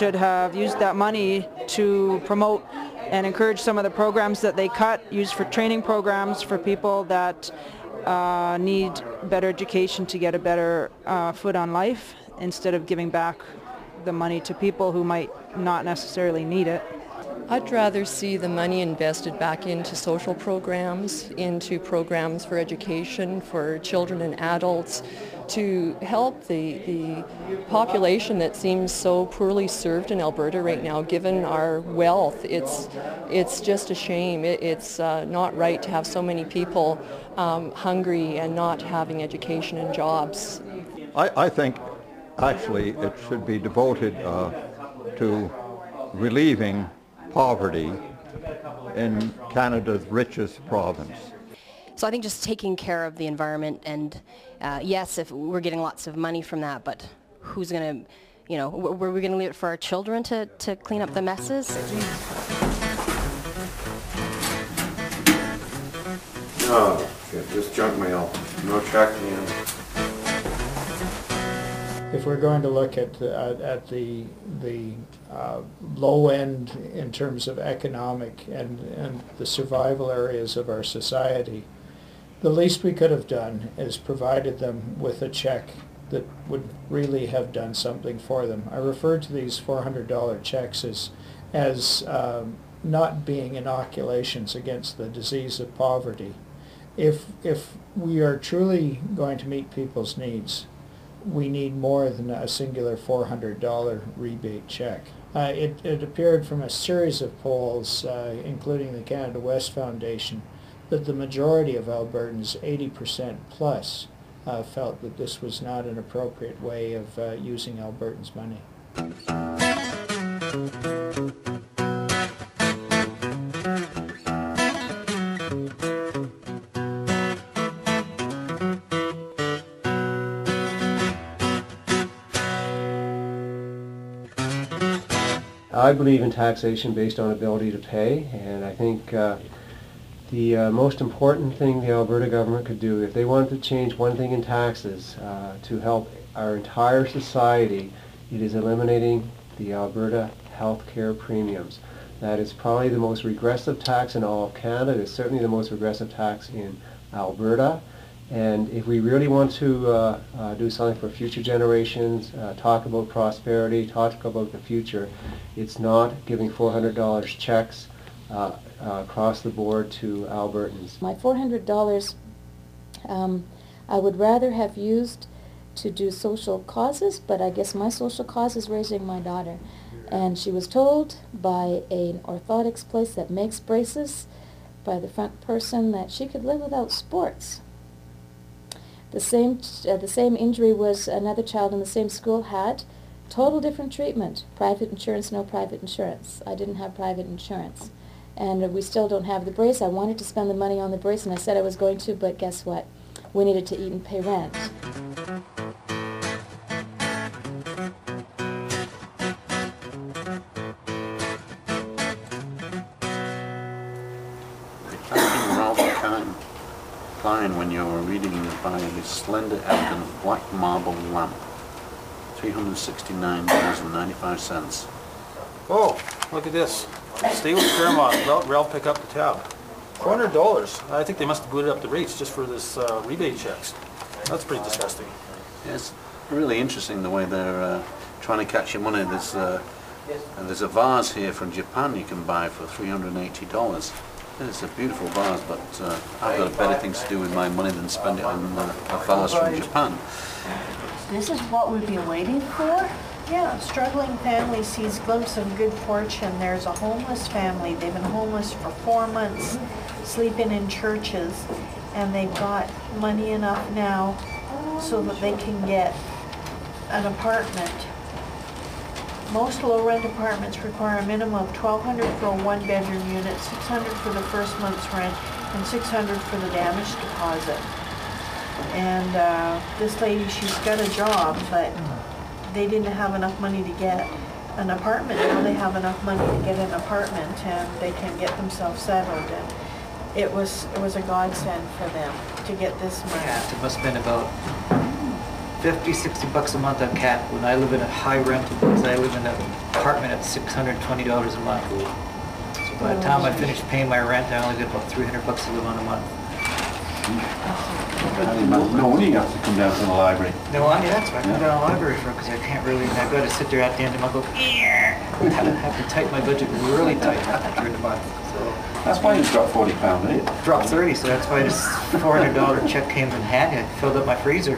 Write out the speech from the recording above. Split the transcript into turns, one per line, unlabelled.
should have used that money to promote and encourage some of the programs that they cut, used for training programs for people that need better education to get a better foot on life, instead of giving back the money to people who might not necessarily need it.
I'd rather see the money invested back into social programs, into programs for education for children and adults, to help the population that seems so poorly served in Alberta right now, given our wealth. It's just a shame. It's not right to have so many people hungry and not having education and jobs.
I think actually it should be devoted to relieving poverty in Canada's richest province.
So I think just taking care of the environment, and yes, if we're getting lots of money from that, but who's going to, were we going to leave it for our children to clean up the messes?
No, just junk mail, no check in.
If we're going to look at the low end in terms of economic and the survival areas of our society, the least we could have done is provided them with a check that would really have done something for them. I refer to these $400 checks as not being inoculations against the disease of poverty. If we are truly going to meet people's needs, we need more than a singular $400 rebate check. It appeared from a series of polls, including the Canada West Foundation, that the majority of Albertans, 80% plus, felt that this was not an appropriate way of using Albertans' money.
I believe in taxation based on ability to pay, and I think the most important thing the Alberta government could do, if they wanted to change one thing in taxes to help our entire society, it is eliminating the Alberta healthcare premiums. That is probably the most regressive tax in all of Canada. It is certainly the most regressive tax in Alberta. And if we really want to do something for future generations, talk about prosperity, talk about the future, it's not giving $400 checks across the board to Albertans.
My $400 I would rather have used to do social causes, but I guess my social cause is raising my daughter. And she was told by an orthotics place that makes braces, by the front person, that she could live without sports. The same injury was another child in the same school had. Total different treatment. Private insurance, no private insurance. I didn't have private insurance. And we still don't have the brace. I wanted to spend the money on the brace, and I said I was going to, but guess what? We needed to eat and pay rent.
When you were reading by this slender, elegant black marble lamp, $369.95.
Oh, look at this. Stay with Fairmont, Ralph pick up the tab. $400. I think they must have booted up the rates just for this rebate checks. That's pretty disgusting.
Yeah, it's really interesting the way they're trying to catch your money. There's a vase here from Japan you can buy for $380. It's a beautiful vase, but I've got better things to do with my money than spend it on a vase from Japan.
This is what we've been waiting for? Yeah, struggling family sees glimpse of good fortune. There's a homeless family. They've been homeless for 4 months, sleeping in churches, and they've got money enough now so that they can get an apartment. Most low-rent apartments require a minimum of $1,200 for a one-bedroom unit, $600 for the first month's rent, and $600 for the damage deposit. And this lady, she's got a job, but they didn't have enough money to get an apartment. Now they have enough money to get an apartment, and they can get themselves settled. And it was a godsend for them to get this money.
Yeah, it must have been about 50, 60 bucks a month on cat when I live in a high rental because I live in an apartment at $620 a month. So by the time I finish paying my rent, I only get about 300 bucks to live on a month.
No wonder you have to come down to the library.
No, I mean, that's why I come down to the library for, because I can't really, I've got to sit there at the end of the month, go, have to tighten my budget really tight during the month. So
That's why you've got £40, ain't it?
dropped 30, so that's why this $400 check came in handy. I filled up my freezer.